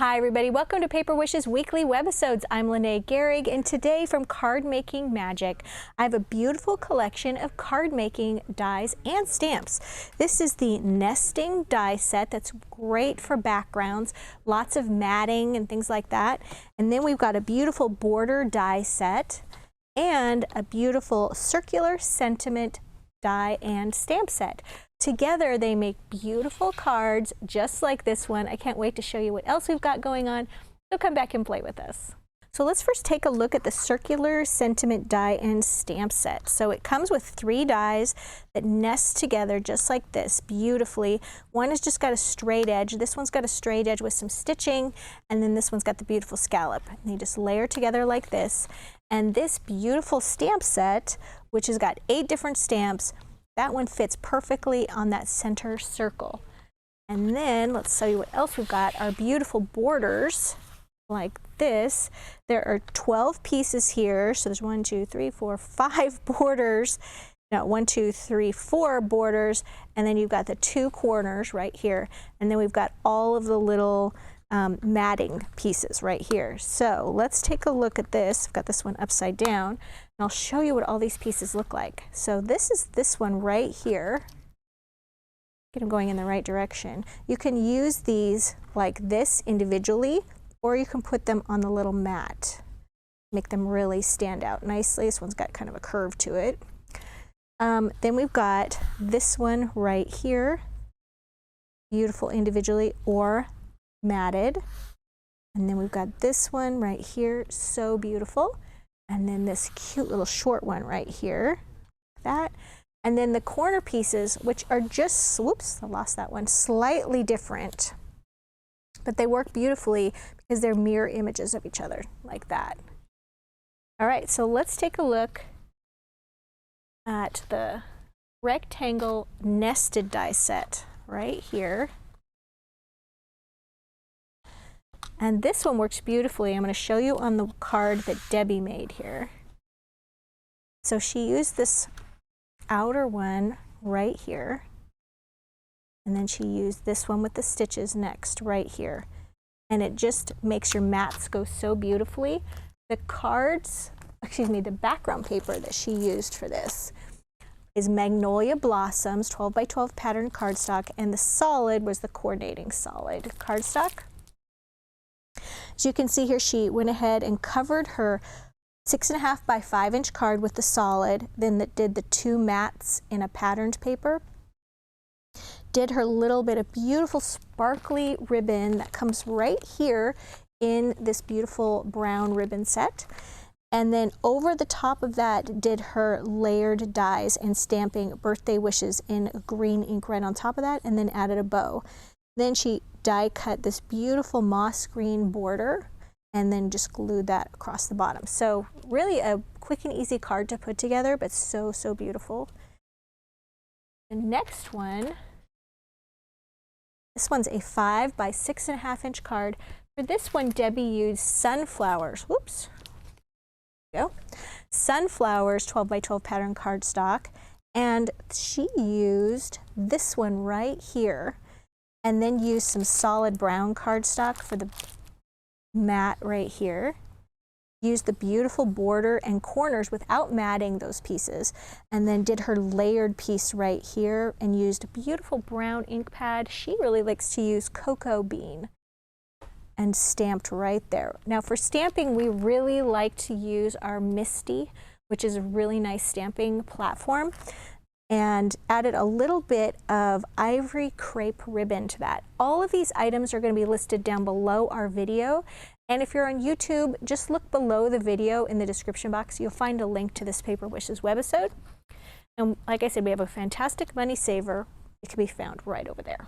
Hi everybody, welcome to Paper Wishes weekly webisodes. I'm Lene Gehrig, and today from Card Making Magic, I have a beautiful collection of card making dies and stamps. This is the nesting die set that's great for backgrounds, lots of matting and things like that. And then we've got a beautiful border die set and a beautiful circular sentiment die and stamp set. Together they make beautiful cards just like this one. I can't wait to show you what else we've got going on. So come back and play with us. So let's first take a look at the circular sentiment die and stamp set. So it comes with 3 dies that nest together just like this beautifully. One has just got a straight edge. This one's got a straight edge with some stitching, and then this one's got the beautiful scallop. And they just layer together like this. And this beautiful stamp set, which has got 8 different stamps, that one fits perfectly on that center circle. And then let's show you what else we've got. Our beautiful borders like this. There are 12 pieces here. So there's 1, 2, 3, 4, 5 borders. No, 1, 2, 3, 4 borders. And then you've got the 2 corners right here. And then we've got all of the little matting pieces right here. So let's take a look at this. I've got this one upside down, and I'll show you what all these pieces look like. So this is this one right here. Get them going in the right direction. You can use these like this individually, or you can put them on the little mat. Make them really stand out nicely. This one's got kind of a curve to it. Then we've got this one right here. Beautiful individually or matted. And then we've got this one right here, so beautiful. And then this cute little short one right here, that. And then the corner pieces, which are just, whoops, I lost that one, slightly different. But they work beautifully because they're mirror images of each other, like that. All right, so let's take a look at the rectangle nested die set right here. And this one works beautifully. I'm going to show you on the card that Debbie made here. So she used this outer one right here. And then she used this one with the stitches next right here. And it just makes your mats go so beautifully. The cards, excuse me, the background paper that she used for this is Magnolia Blossoms 12 by 12 pattern cardstock, and the solid was the coordinating solid cardstock. As you can see here, she went ahead and covered her 6.5 by 5 inch card with the solid, then did the 2 mats in a patterned paper. Did her little bit of beautiful sparkly ribbon that comes right here in this beautiful brown ribbon set. And then over the top of that did her layered dies and stamping birthday wishes in green ink right on top of that, and then added a bow. Then she die cut this beautiful moss green border and then just glued that across the bottom. So really a quick and easy card to put together, but so, so beautiful. The next one, this one's a 5 by 6.5 inch card. For this one, Debbie used sunflowers. Whoops. There we go. Sunflowers 12 by 12 pattern cardstock, and she used this one right here, and then use some solid brown cardstock for the mat right here. Used the beautiful border and corners without matting those pieces, and then did her layered piece right here and used a beautiful brown ink pad. She really likes to use cocoa bean, and stamped right there. Now for stamping, we really like to use our Misty, which is a really nice stamping platform, and added a little bit of ivory crepe ribbon to that. All of these items are going to be listed down below our video, and if you're on YouTube, just look below the video in the description box. You'll find a link to this Paper Wishes webisode. And like I said, we have a fantastic money saver. It can be found right over there.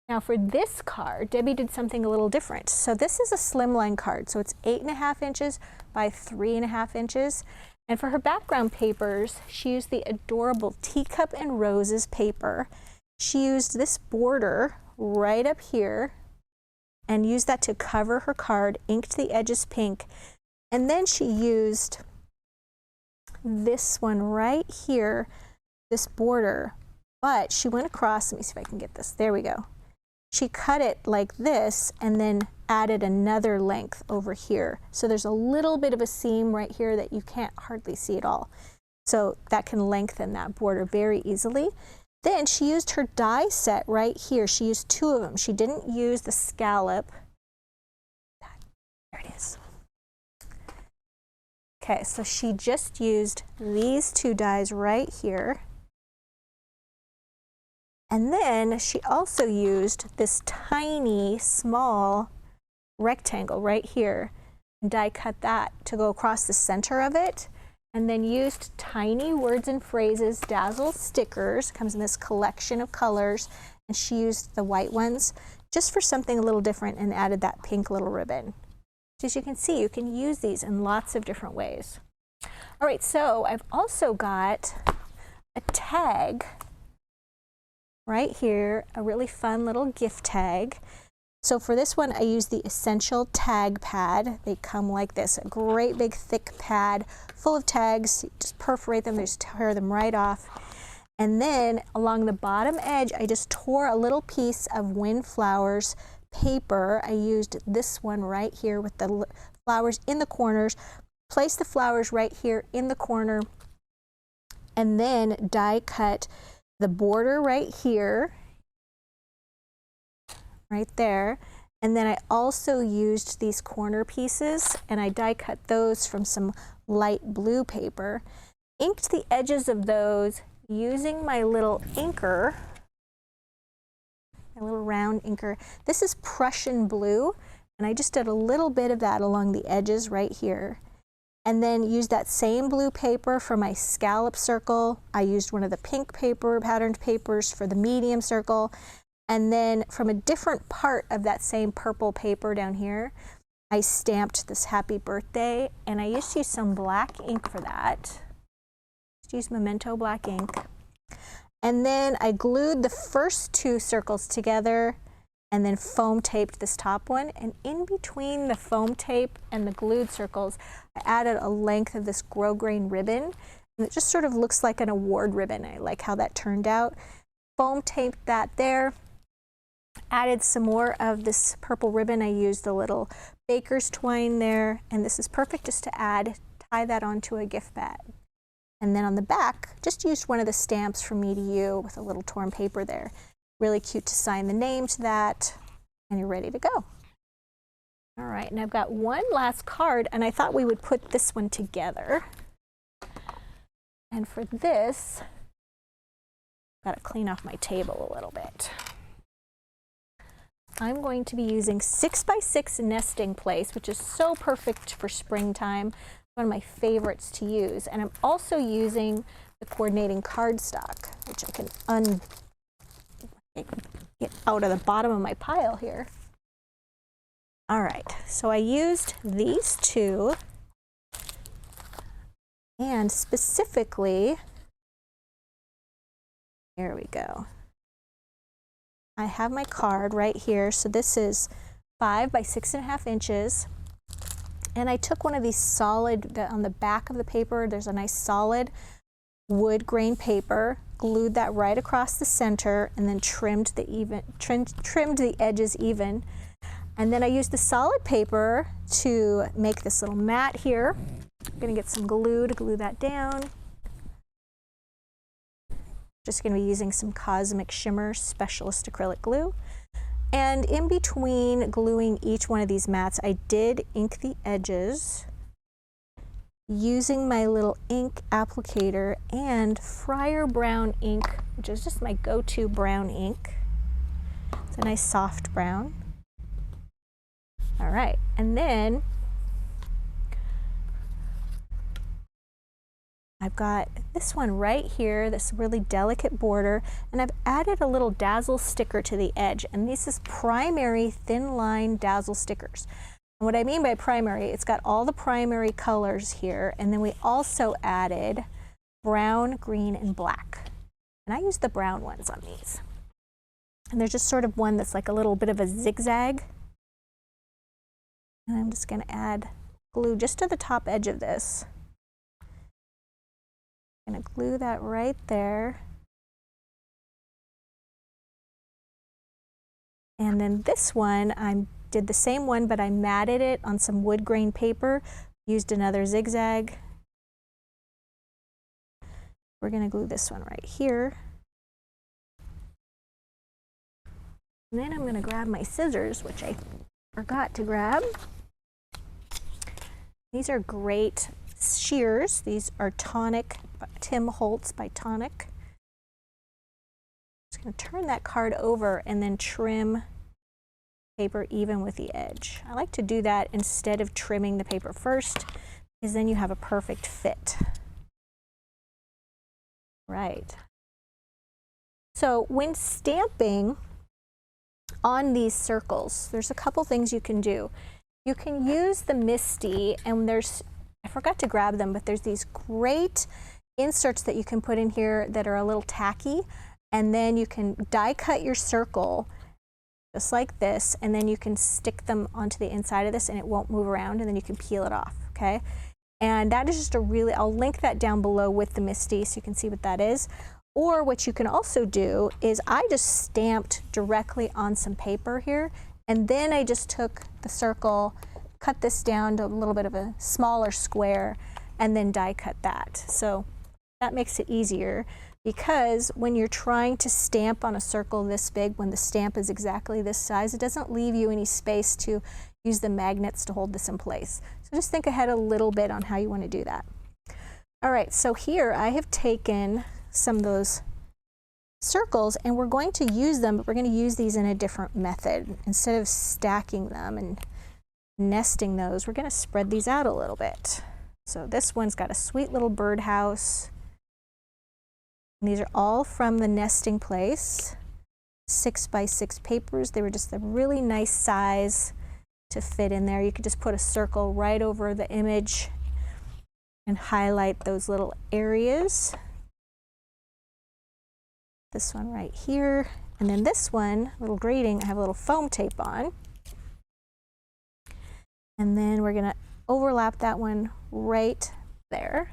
Now for this card, Debbie did something a little different. So this is a slimline card, so it's 8.5 inches by 3.5 inches. And for her background papers, she used the adorable Teacup and Roses paper. She used this border right up here and used that to cover her card, inked the edges pink. And then she used this one right here, this border, but she went across, let me see if I can get this, there we go. She cut it like this and then added another length over here. So there's a little bit of a seam right here that you can't hardly see at all. So that can lengthen that border very easily. Then she used her die set right here. She used 2 of them. She didn't use the scallop. There it is. Okay, so she just used these 2 dies right here. And then she also used this tiny, small rectangle right here and die cut that to go across the center of it, and then used tiny words and phrases dazzle stickers. Comes in this collection of colors, and she used the white ones just for something a little different and added that pink little ribbon. So as you can see, you can use these in lots of different ways. All right, so I've also got a tag right here, a really fun little gift tag. So for this one, I used the Essential Tag Pad. They come like this, a great big thick pad full of tags. You just perforate them, just tear them right off. And then along the bottom edge, I just tore a little piece of Windflowers paper. I used this one right here with the flowers in the corners. Place the flowers right here in the corner, and then die cut the border right here, right there. And then I also used these corner pieces, and I die cut those from some light blue paper. Inked the edges of those using my little inker, my little round inker. This is Prussian blue, and I just did a little bit of that along the edges right here. And then used that same blue paper for my scallop circle. I used one of the pink paper, patterned papers for the medium circle. And then from a different part of that same purple paper down here, I stamped this happy birthday, and I used to use some black ink for that. Just use Memento black ink. And then I glued the first 2 circles together and then foam taped this top one. And in between the foam tape and the glued circles, I added a length of this grosgrain ribbon. And it just sort of looks like an award ribbon. I like how that turned out. Foam taped that there. Added some more of this purple ribbon. I used a little baker's twine there, and this is perfect just to tie that onto a gift bag. And then on the back, just used one of the stamps from Me to You with a little torn paper there. Really cute to sign the name to that, and you're ready to go. All right, and I've got one last card, and I thought we would put this one together. And for this, I've got to clean off my table a little bit. I'm going to be using 6x6 nesting place, which is so perfect for springtime, one of my favorites to use. And I'm also using the coordinating cardstock, which I can get out of the bottom of my pile here. All right, so I used these 2, and specifically, here we go. I have my card right here. So this is 5 by 6.5 inches. And I took one of these solid, on the back of the paper, there's a nice solid wood grain paper, glued that right across the center, and then trimmed the edges even. And then I used the solid paper to make this little mat here. I'm gonna get some glue to glue that down. Just going to be using some Cosmic Shimmer Specialist Acrylic Glue. And in between gluing each one of these mats, I did ink the edges using my little ink applicator and Friar Brown ink, which is just my go-to brown ink. It's a nice soft brown. All right, and then I've got this one right here, this really delicate border, and I've added a little dazzle sticker to the edge, and this is primary thin line dazzle stickers. And what I mean by primary, it's got all the primary colors here, and then we also added brown, green, and black. And I used the brown ones on these. And there's just sort of one that's like a little bit of a zigzag. And I'm just going to add glue just to the top edge of this. I'm going to glue that right there. And then this one, I'm did the same one, but I matted it on some wood grain paper, used another zigzag. We're going to glue this one right here. And then I'm going to grab my scissors, which I forgot to grab. These are great shears. These are Tonic, Tim Holtz by Tonic. Just going to turn that card over and then trim paper even with the edge. I like to do that instead of trimming the paper first, because then you have a perfect fit. Right. So when stamping on these circles, there's a couple things you can do. You can use the MISTI, and I forgot to grab them, but there's these great inserts that you can put in here that are a little tacky, and then you can die cut your circle just like this, and then you can stick them onto the inside of this and it won't move around, and then you can peel it off, okay? And that is just a really, I'll link that down below with the MISTI so you can see what that is. Or what you can also do is I just stamped directly on some paper here, and then I just took the circle, cut this down to a little bit of a smaller square, and then die cut that. So that makes it easier, because when you're trying to stamp on a circle this big, when the stamp is exactly this size, it doesn't leave you any space to use the magnets to hold this in place. So just think ahead a little bit on how you want to do that. All right, so here I have taken some of those circles and we're going to use them, but we're going to use these in a different method. Instead of stacking them and nesting those, we're going to spread these out a little bit. So this one's got a sweet little birdhouse. And these are all from the Nesting Place 6x6 papers. They were just a really nice size to fit in there. You could just put a circle right over the image and highlight those little areas. This one right here, and then this one, little grating, I have a little foam tape on. And then we're gonna overlap that one right there.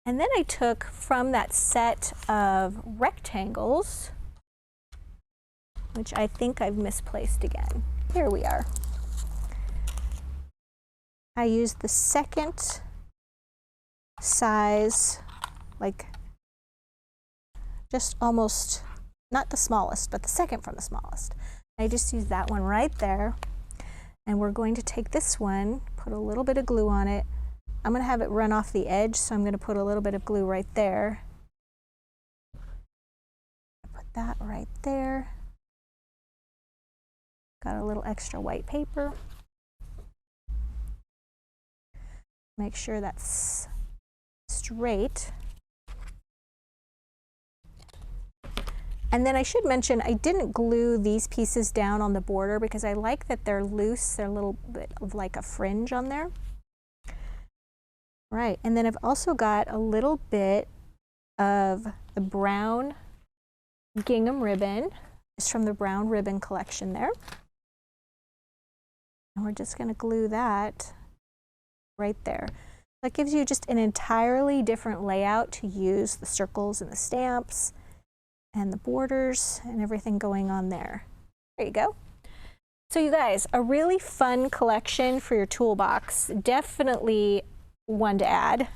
And then I took from that set of rectangles, which I think I've misplaced again. Here we are. I used the second size, like just almost, not the smallest, but the second from the smallest. I just used that one right there. And we're going to take this one, put a little bit of glue on it. I'm going to have it run off the edge, so I'm going to put a little bit of glue right there. Put that right there. Got a little extra white paper. Make sure that's straight. And then I should mention, I didn't glue these pieces down on the border because I like that they're loose. They're a little bit of like a fringe on there. Right, and then I've also got a little bit of the brown gingham ribbon. It's from the brown ribbon collection there. And we're just going to glue that right there. That gives you just an entirely different layout to use the circles and the stamps and the borders and everything going on there. There you go. So you guys, a really fun collection for your toolbox. Definitely one to add.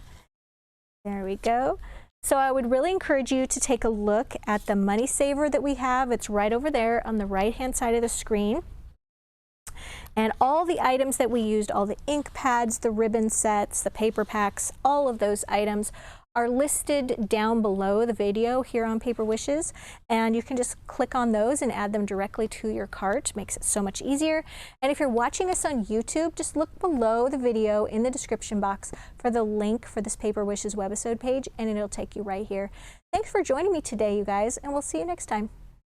There we go. So I would really encourage you to take a look at the money saver that we have. It's right over there on the right hand side of the screen. And all the items that we used, all the ink pads, the ribbon sets, the paper packs, all of those items are listed down below the video here on Paper Wishes, and you can just click on those and add them directly to your cart. Makes it so much easier. And if you're watching us on YouTube, just look below the video in the description box for the link for this Paper Wishes webisode page, and it'll take you right here. Thanks for joining me today, you guys, and we'll see you next time.